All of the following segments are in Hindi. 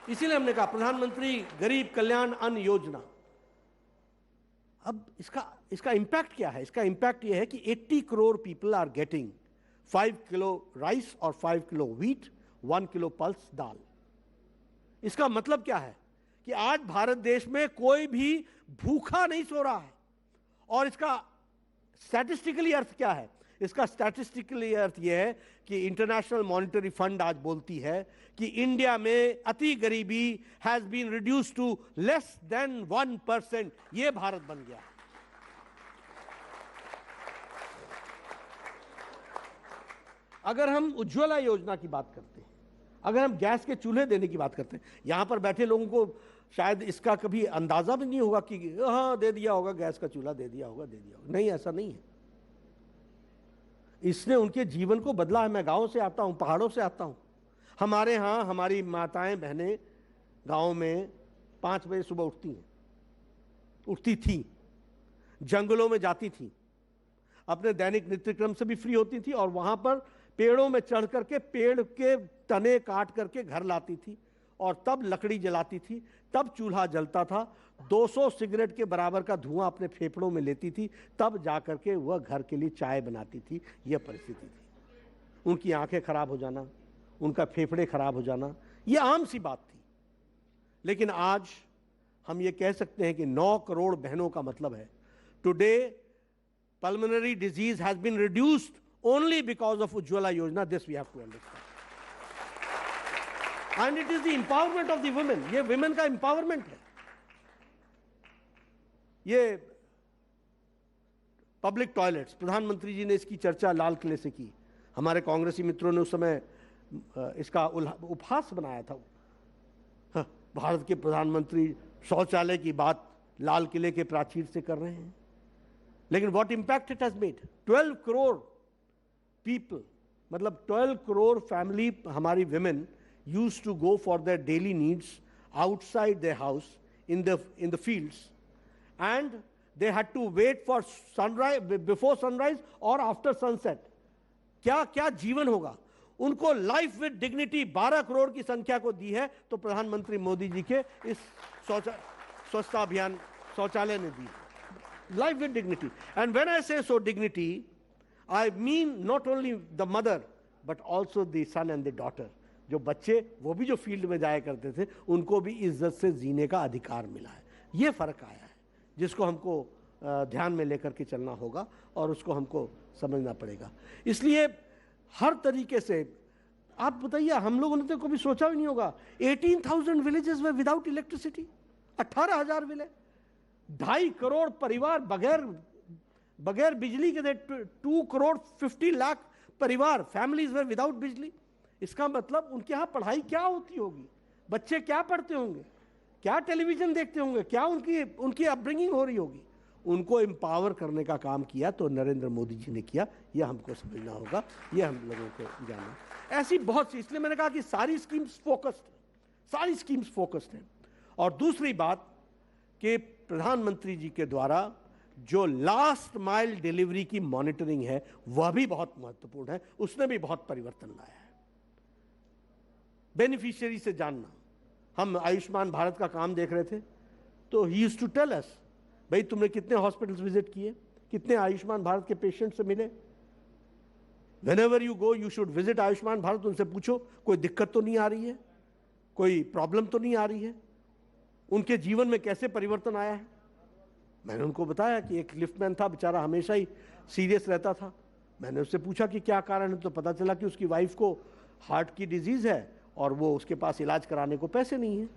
इसीलिए हमने कहा प्रधानमंत्री गरीब कल्याण अन्न योजना। अब इसका इंपैक्ट क्या है? इसका इंपैक्ट यह है कि 80 crore people are getting 5 kilo rice और 5 kilo wheat, 1 kilo pulse dal. इसका मतलब क्या है कि आज भारत देश में कोई भी भूखा नहीं सो रहा है। और इसका स्टैटिस्टिकली अर्थ क्या है? इसका स्टैटिस्टिकली अर्थ यह है कि इंटरनेशनल मॉनेटरी फंड आज बोलती है कि इंडिया में अति गरीबी has been reduce to less than 1%। यह भारत बन गया। अगर हम उज्ज्वला योजना की बात करते हैं, अगर हम गैस के चूल्हे देने की बात करते हैं, यहां पर बैठे लोगों को शायद इसका कभी अंदाजा भी नहीं होगा कि हाँ दे दिया होगा, गैस का चूल्हा दे दिया होगा, नहीं, ऐसा नहीं है। इसने उनके जीवन को बदला है। मैं गांव से आता हूं, पहाड़ों से आता हूं। हमारे यहां हमारी माताएं बहनें गांव में 5 बजे सुबह उठती थी, जंगलों में जाती थी, अपने दैनिक नित्यक्रम से भी फ्री होती थी और वहां पर पेड़ों में चढ़ करके पेड़ के तने काट करके घर लाती थी और तब लकड़ी जलाती थी, तब चूल्हा जलता था, 200 सिगरेट के बराबर का धुआं अपने फेफड़ों में लेती थी, तब जाकर के वह घर के लिए चाय बनाती थी। यह परिस्थिति थी। उनकी आंखें खराब हो जाना, उनका फेफड़े खराब हो जाना, यह आम सी बात थी। लेकिन आज हम ये कह सकते हैं कि 9 करोड़ बहनों का मतलब है today pulmonary disease has been reduced only because of Ujjwala Yojana. This we have to understand. And it is the empowerment of the women. ये women का empowerment है। ये पब्लिक टॉयलेट्स, प्रधानमंत्री जी ने इसकी चर्चा लाल किले से की। हमारे कांग्रेसी मित्रों ने उस समय इसका उपहास बनाया था। हाँ, भारत के प्रधानमंत्री शौचालय की बात लाल किले के प्राचीर से कर रहे हैं। लेकिन what impact it has made? 12 crore people, मतलब 12 करोड़ फैमिली हमारी women used to go for their daily needs outside their house in the fields and they had to wait for sunrise, before sunrise और आफ्टर सनसेट। क्या जीवन होगा? उनको लाइफ विद डिग्निटी 12 करोड़ की संख्या को दी है तो प्रधानमंत्री मोदी जी के इस स्वच्छता अभियान शौचालय ने दी। Life with dignity. And when I say so dignity, I mean not only the mother but also the son and the daughter. जो बच्चे वो भी जो फील्ड में जाया करते थे उनको भी इज्जत से जीने का अधिकार मिला है। ये फर्क आया है जिसको हमको ध्यान में लेकर के चलना होगा और उसको हमको समझना पड़ेगा। इसलिए हर तरीके से आप बताइए, हम लोगों ने तो कभी सोचा भी नहीं होगा 18,000 विलेजेस में विदाउट इलेक्ट्रिसिटी, 18,000 विलेज, 2.5 करोड़ परिवार बगैर बिजली के थे, 2 करोड़ 50 लाख परिवार फैमिलीज में विदाउट बिजली। इसका मतलब उनके यहाँ पढ़ाई क्या होती होगी, बच्चे क्या पढ़ते होंगे, क्या टेलीविजन देखते होंगे, क्या उनकी अपब्रिंगिंग हो रही होगी। उनको एम्पावर करने का काम किया तो नरेंद्र मोदी जी ने किया। यह हमको समझना होगा, यह हम लोगों को जानना। ऐसी बहुत सी, इसलिए मैंने कहा कि सारी स्कीम्स फोकस्ड हैं। और दूसरी बात कि प्रधानमंत्री जी के द्वारा जो लास्ट माइल डिलीवरी की मॉनिटरिंग है वह भी बहुत महत्वपूर्ण है, उसने भी बहुत परिवर्तन लाया है। बेनिफिशियरी से जानना, हम आयुष्मान भारत का काम देख रहे थे तो ही यूज्ड टू टेल अस, भाई तुमने कितने हॉस्पिटल्स विजिट किए, कितने आयुष्मान भारत के पेशेंट से मिले। Whenever you go you should visit Ayushman Bharat, उनसे पूछो कोई दिक्कत तो नहीं आ रही है, कोई प्रॉब्लम तो नहीं आ रही है, उनके जीवन में कैसे परिवर्तन आया है। मैंने उनको बताया कि एक लिफ्टमैन था, बेचारा हमेशा ही सीरियस रहता था। मैंने उससे पूछा कि क्या कारण है, तो पता चला कि उसकी वाइफ को हार्ट की डिजीज है और वो उसके पास इलाज कराने को पैसे नहीं है।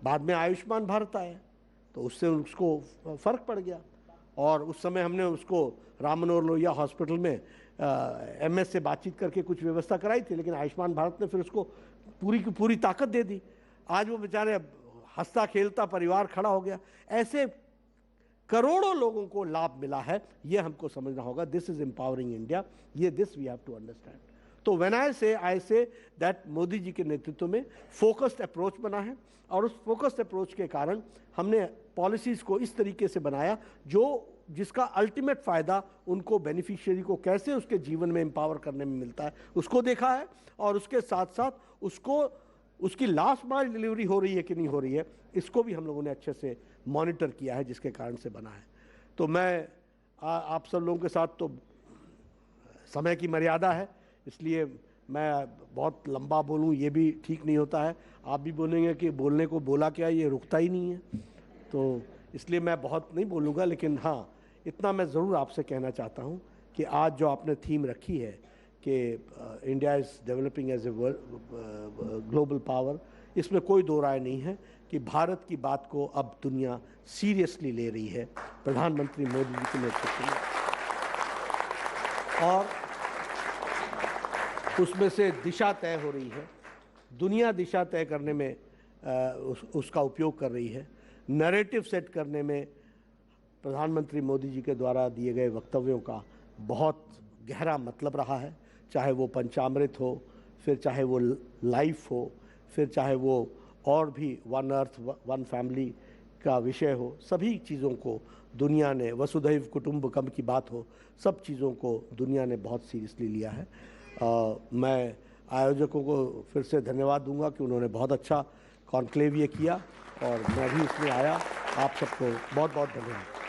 बाद में आयुष्मान भारत आया तो उससे उसको फर्क पड़ गया और उस समय हमने उसको राम मनोहर लोहिया हॉस्पिटल में MS से बातचीत करके कुछ व्यवस्था कराई थी, लेकिन आयुष्मान भारत ने फिर उसको पूरी की पूरी ताकत दे दी। आज वो बेचारे हंसता खेलता परिवार खड़ा हो गया। ऐसे करोड़ों लोगों को लाभ मिला है, ये हमको समझना होगा। दिस इज एम्पावरिंग इंडिया, ये this we have to understand. तो when I say that Modi ji के नेतृत्व में फोकस्ड अप्रोच बना है और उस फोकस्ड अप्रोच के कारण हमने पॉलिसीज को इस तरीके से बनाया जिसका अल्टीमेट फायदा उनको बेनिफिशियरी को कैसे उसके जीवन में एम्पावर करने में मिलता है उसको देखा है और उसके साथ साथ उसको उसकी लास्ट माइल डिलीवरी हो रही है कि नहीं हो रही है, इसको भी हम लोगों ने अच्छे से मॉनिटर किया है, जिसके कारण से बना है। तो मैं आप सब लोगों के साथ, तो समय की मर्यादा है, इसलिए मैं बहुत लंबा बोलूं ये भी ठीक नहीं होता है। आप भी बोलेंगे कि बोलने को बोला क्या, ये रुकता ही नहीं है, तो इसलिए मैं बहुत नहीं बोलूँगा। लेकिन हाँ, इतना मैं ज़रूर आपसे कहना चाहता हूँ कि आज जो आपने थीम रखी है कि India is developing as a global power, इसमें कोई दो राय नहीं है कि भारत की बात को अब दुनिया सीरियसली ले रही है प्रधानमंत्री मोदी जी के नेतृत्व में, और उसमें से दिशा तय हो रही है। दुनिया दिशा तय करने में उसका उपयोग कर रही है। नैरेटिव सेट करने में प्रधानमंत्री मोदी जी के द्वारा दिए गए वक्तव्यों का बहुत गहरा मतलब रहा है, चाहे वो पंचामृत हो, फिर चाहे वो लाइफ हो, फिर चाहे वो और भी वन अर्थ वन फैमिली का विषय हो। सभी चीज़ों को दुनिया ने, वसुधैव कुटुंबकम की बात हो, सब चीज़ों को दुनिया ने बहुत सीरियसली लिया है। मैं आयोजकों को फिर से धन्यवाद दूंगा कि उन्होंने बहुत अच्छा कॉन्क्लेव ये किया और मैं भी इसमें आया। आप सबको बहुत बहुत धन्यवाद।